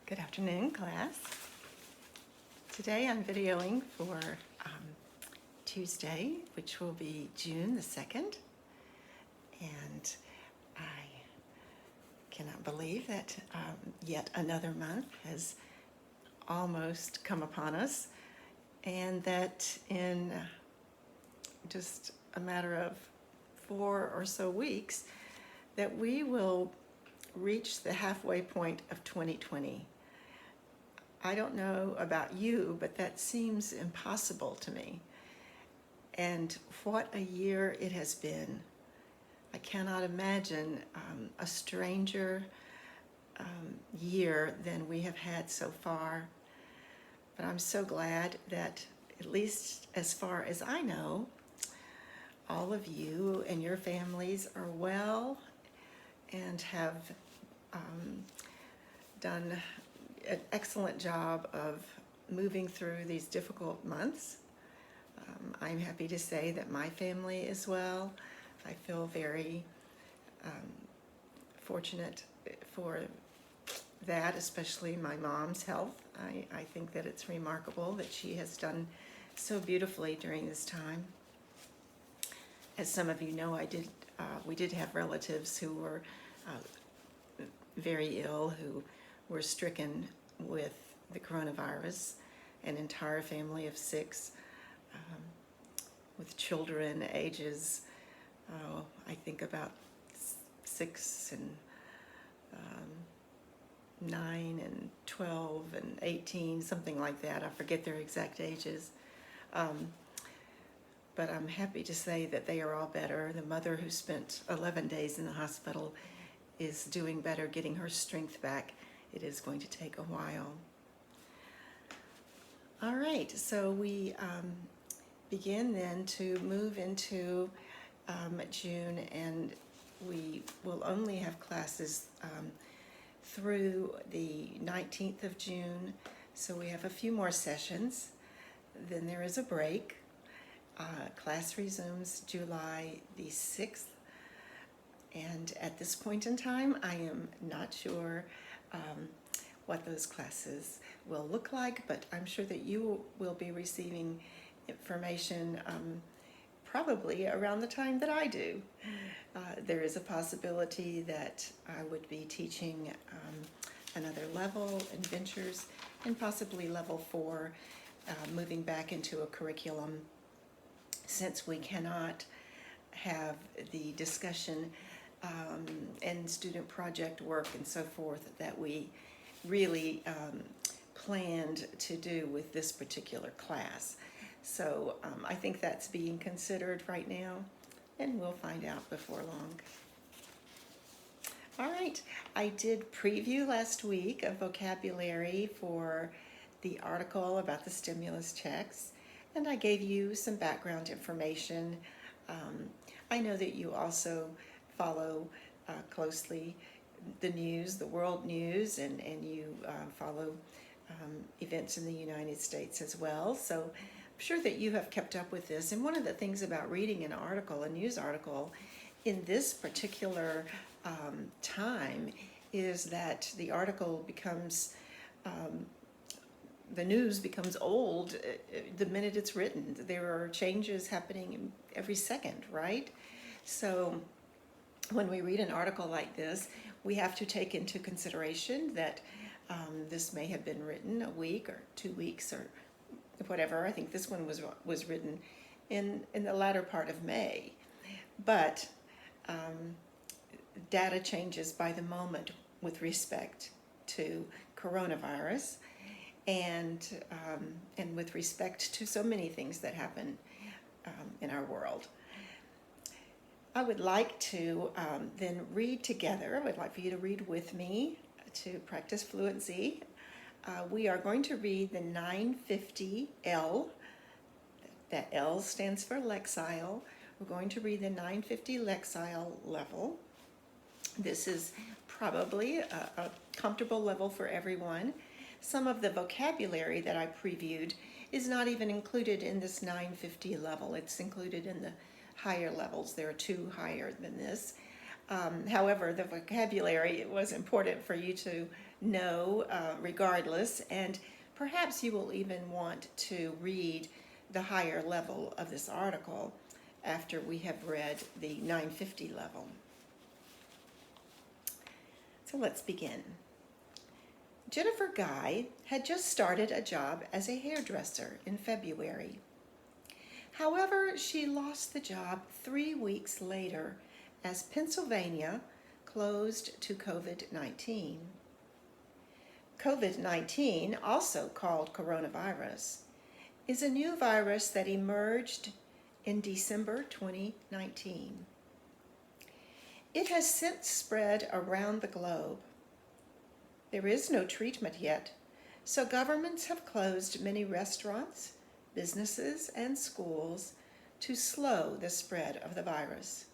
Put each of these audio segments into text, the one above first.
Good afternoon, class. Today I'm videoing for Tuesday, which will be June the 2nd. And I cannot believe that yet another month has almost come upon us, and that in just a matter of 4 or so weeks that we will reach the halfway point of 2020. I don't know about you, but that seems impossible to me. And what a year it has been. I cannot imagine a stranger year than we have had so far. But I'm so glad that, at least as far as I know, all of you and your families are well and have done an excellent job of moving through these difficult months. I'm happy to say that my family is well. I feel very fortunate for that, especially my mom's health. I think that it's remarkable that she has done so beautifully during this time. As some of you know, we did have relatives who were very ill, who were stricken with the coronavirus, an entire family of 6 with children ages, I think about 6 and 9 and 12 and 18, something like that. I forget their exact ages. But I'm happy to say that they are all better. The mother, who spent 11 days in the hospital, is doing better, getting her strength back. It is going to take a while. All right, so we begin then to move into June, and we will only have classes through the 19th of June. So we have a few more sessions. Then there is a break. Class resumes July the 6th. And at this point in time, I am not sure what those classes will look like, but I'm sure that you will be receiving information probably around the time that I do. There is a possibility that I would be teaching another level, adventures, and possibly level 4, moving back into a curriculum, since we cannot have the discussion and student project work and so forth that we really planned to do with this particular class. So I think that's being considered right now, and we'll find out before long. All right, I did preview last week a vocabulary for the article about the stimulus checks, and I gave you some background information. I know that you also follow closely the news, the world news, and you follow events in the United States as well. So I'm sure that you have kept up with this. And one of the things about reading an article, a news article, in this particular time is that the article becomes, the news becomes old the minute it's written. There are changes happening every second, right? So when we read an article like this, we have to take into consideration that this may have been written a week or 2 weeks or whatever. I think this one was written in the latter part of May. But data changes by the moment with respect to coronavirus and with respect to so many things that happen in our world. I would like to then read together. I would like for you to read with me to practice fluency. We are going to read the 950L. That L stands for Lexile. We're going to read the 950 Lexile level. This is probably a comfortable level for everyone. Some of the vocabulary that I previewed is not even included in this 950 level. It's included in the higher levels. There are 2 higher than this. However, the vocabulary was important for you to know regardless, and perhaps you will even want to read the higher level of this article after we have read the 950 level. So let's begin. Jennifer Guy had just started a job as a hairdresser in February. However, she lost the job 3 weeks later as Pennsylvania closed to COVID-19. COVID-19, also called coronavirus, is a new virus that emerged in December 2019. It has since spread around the globe. There is no treatment yet, so governments have closed many restaurants, businesses, and schools to slow the spread of the virus.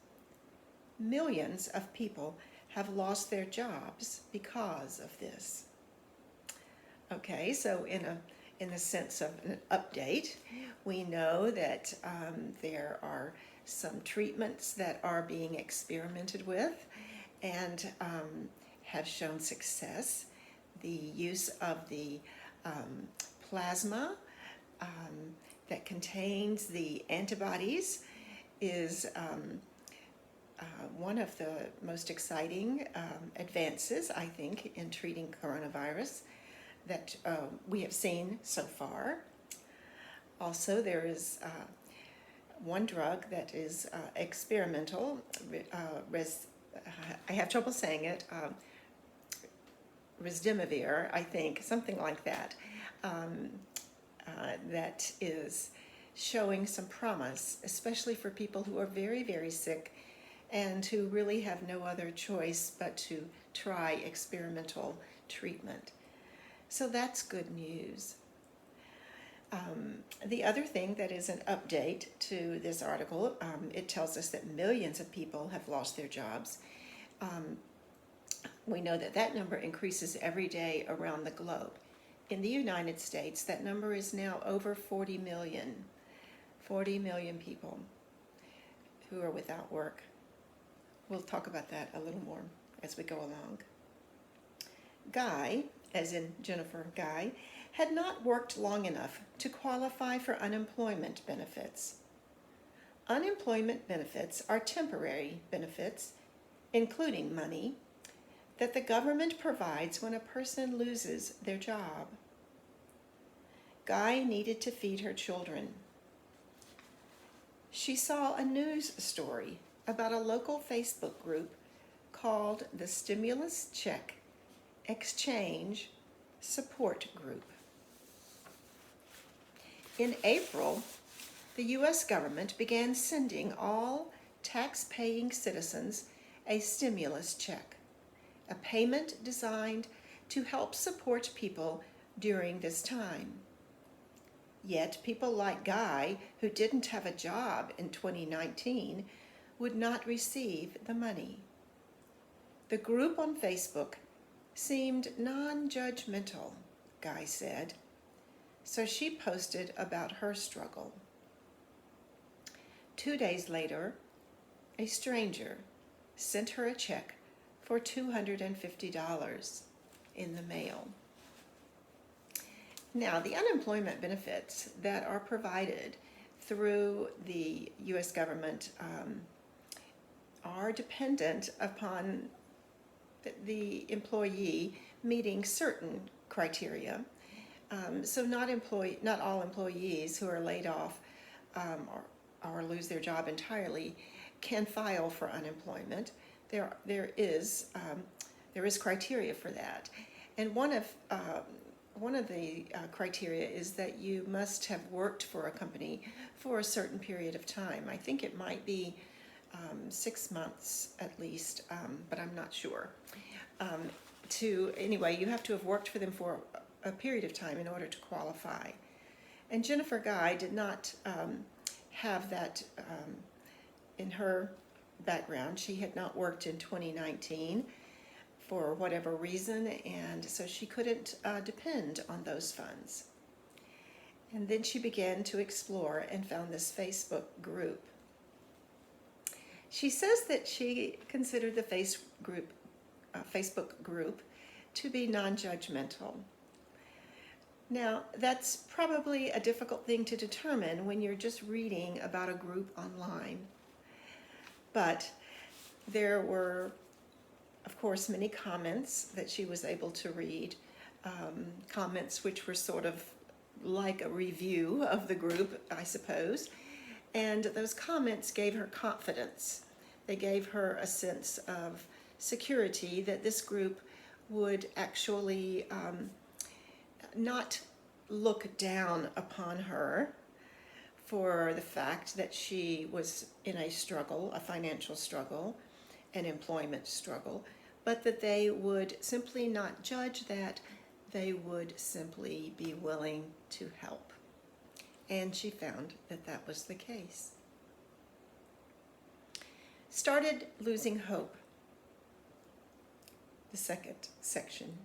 Millions of people have lost their jobs because of this. Okay, so in the sense of an update, we know that there are some treatments that are being experimented with and have shown success. The use of the plasma that contains the antibodies is one of the most exciting advances, I think, in treating coronavirus that we have seen so far. Also, there is one drug that is experimental, I have trouble saying it, Remdesivir, I think, something like that, that is showing some promise, especially for people who are very, very sick and who really have no other choice but to try experimental treatment. So that's good news. The other thing that is an update to this article, it tells us that millions of people have lost their jobs. We know that that number increases every day around the globe. In the United States, that number is now over 40 million. 40 million people who are without work. We'll talk about that a little more as we go along. Guy, as in Jennifer Guy, had not worked long enough to qualify for unemployment benefits. Unemployment benefits are temporary benefits, including money, that the government provides when a person loses their job. Guy needed to feed her children. She saw a news story about a local Facebook group called the Stimulus Check Exchange Support Group. In April, the U.S. government began sending all tax-paying citizens a stimulus check, a payment designed to help support people during this time. Yet people like Guy, who didn't have a job in 2019, would not receive the money. The group on Facebook seemed non-judgmental, Guy said, so she posted about her struggle. 2 days later, a stranger sent her a check for $250 in the mail. Now, the unemployment benefits that are provided through the U.S. government are dependent upon the employee meeting certain criteria. So not all employees who are laid off or lose their job entirely can file for unemployment. There is criteria for that, and one of the criteria is that you must have worked for a company for a certain period of time. I think it might be 6 months at least, but I'm not sure. Anyway, you have to have worked for them for a period of time in order to qualify. And Jennifer Guy did not have that in her background. She had not worked in 2019 for whatever reason, and so she couldn't depend on those funds. And then she began to explore and found this Facebook group. She says that she considered the Facebook group to be non-judgmental. Now, that's probably a difficult thing to determine when you're just reading about a group online. But there were, of course, many comments that she was able to read, comments which were sort of like a review of the group, I suppose. And those comments gave her confidence. They gave her a sense of security that this group would actually not look down upon her for the fact that she was in a struggle, a financial struggle, an employment struggle, but that they would simply not judge that. They would simply be willing to help. And she found that that was the case. Started losing hope. The second section.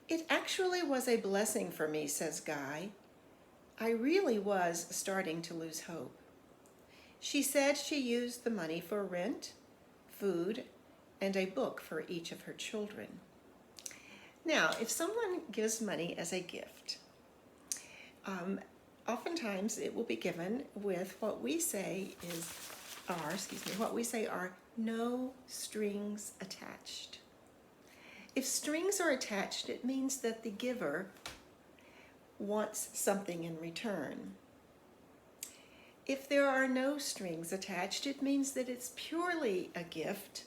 It actually was a blessing for me, says Guy. I really was starting to lose hope. She said she used the money for rent, food, and a book for each of her children. Now, if someone gives money as a gift, oftentimes it will be given with what we say are no strings attached. If strings are attached, it means that the giver wants something in return. If there are no strings attached, it means that it's purely a gift,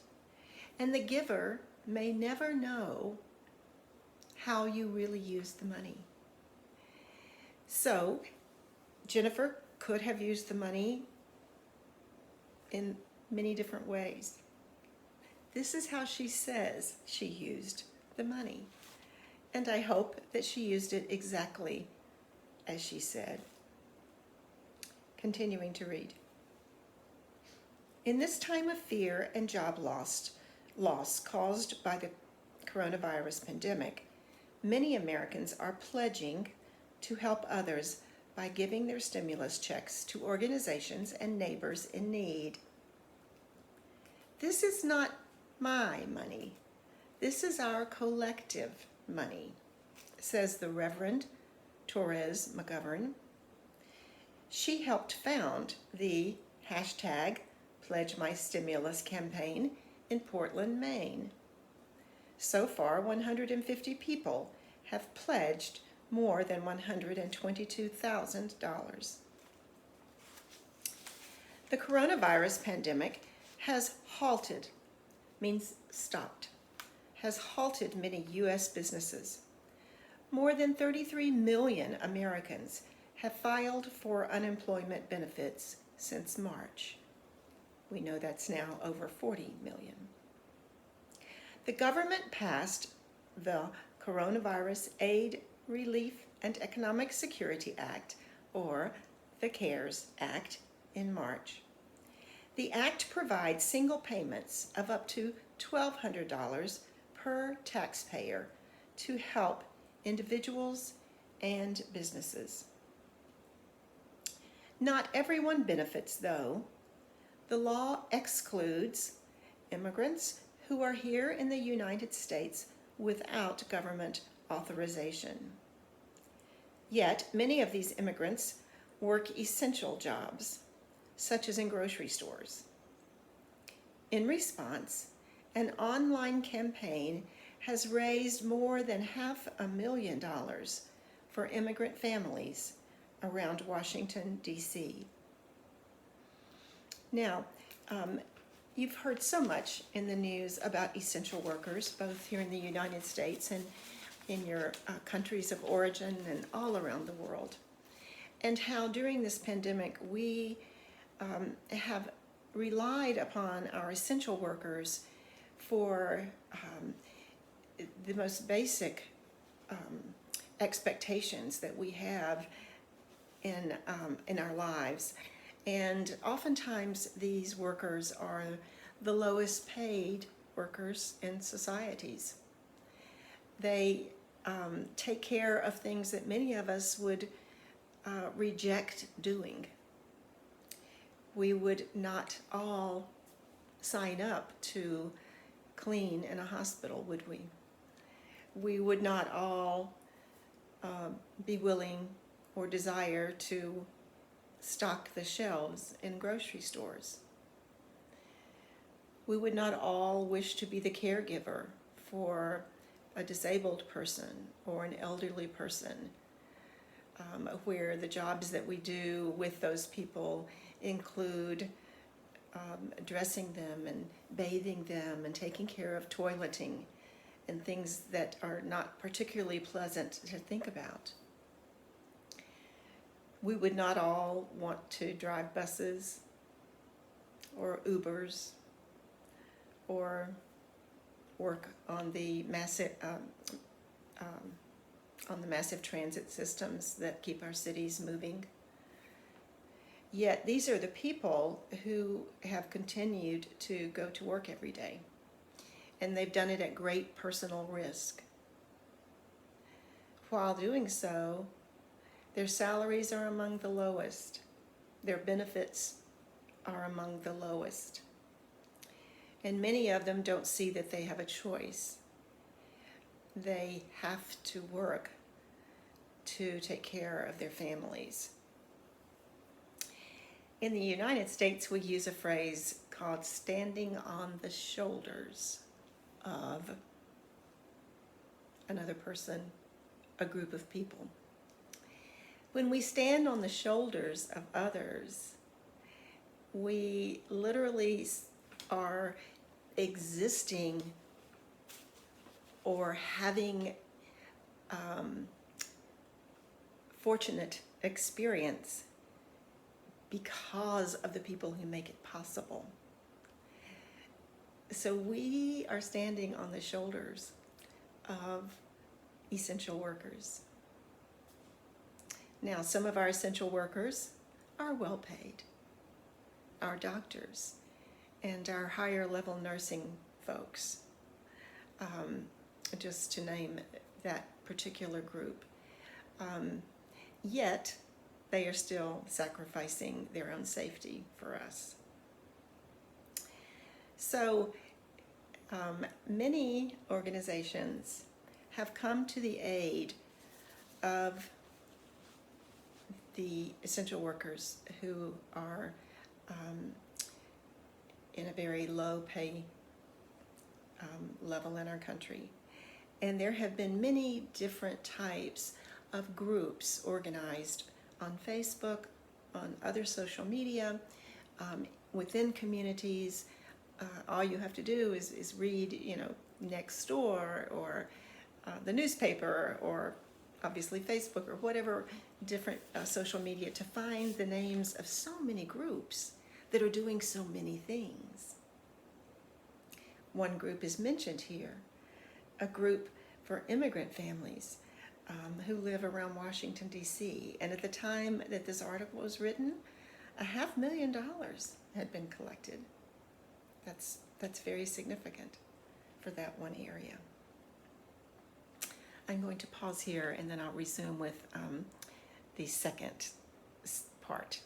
and the giver may never know how you really use the money. So, Jennifer could have used the money in many different ways. This is how she says she used the money. And I hope that she used it exactly as she said. Continuing to read. In this time of fear and job loss caused by the coronavirus pandemic, many Americans are pledging to help others by giving their stimulus checks to organizations and neighbors in need. This is not my money. This is our collective money, says the Reverend Torres McGovern. She helped found the #PledgeMyStimulus campaign in Portland, Maine. So far, 150 people have pledged more than $122,000. The coronavirus pandemic has halted, means stopped, has halted many U.S. businesses. More than 33 million Americans have filed for unemployment benefits since March. We know that's now over 40 million. The government passed the Coronavirus Aid, Relief, and Economic Security Act, or the CARES Act, in March. The act provides single payments of up to $1,200 per taxpayer to help individuals and businesses. Not everyone benefits, though. The law excludes immigrants who are here in the United States without government authorization. Yet, many of these immigrants work essential jobs, such as in grocery stores. In response, an online campaign has raised more than $500,000 for immigrant families around Washington, D.C. Now, you've heard so much in the news about essential workers, both here in the United States and in your countries of origin and all around the world, and how during this pandemic we have relied upon our essential workers for the most basic expectations that we have in our lives. And oftentimes these workers are the lowest paid workers in societies. They take care of things that many of us would reject doing. We would not all sign up to clean in a hospital, would we? We would not all be willing or desire to stock the shelves in grocery stores. We would not all wish to be the caregiver for a disabled person or an elderly person, where the jobs that we do with those people include dressing them and bathing them and taking care of toileting and things that are not particularly pleasant to think about. We would not all want to drive buses or Ubers or work on the massive transit systems that keep our cities moving. Yet these are the people who have continued to go to work every day, and they've done it at great personal risk. While doing so, their salaries are among the lowest. Their benefits are among the lowest. And many of them don't see that they have a choice. They have to work to take care of their families. In the United States, we use a phrase called standing on the shoulders of another person, a group of people. When we stand on the shoulders of others, we literally are existing or having fortunate experience because of the people who make it possible. So we are standing on the shoulders of essential workers. Now, some of our essential workers are well paid. Our doctors and our higher level nursing folks, just to name that particular group. Yet, they are still sacrificing their own safety for us. So, many organizations have come to the aid of the essential workers who are in a very low pay level in our country. And there have been many different types of groups organized on Facebook, on other social media, within communities. All you have to do is read, next door or the newspaper or obviously Facebook or whatever different social media to find the names of so many groups that are doing so many things. One group is mentioned here, a group for immigrant families who live around Washington, D.C. And at the time that this article was written, $500,000 had been collected. That's very significant for that one area. I'm going to pause here and then I'll resume with the second part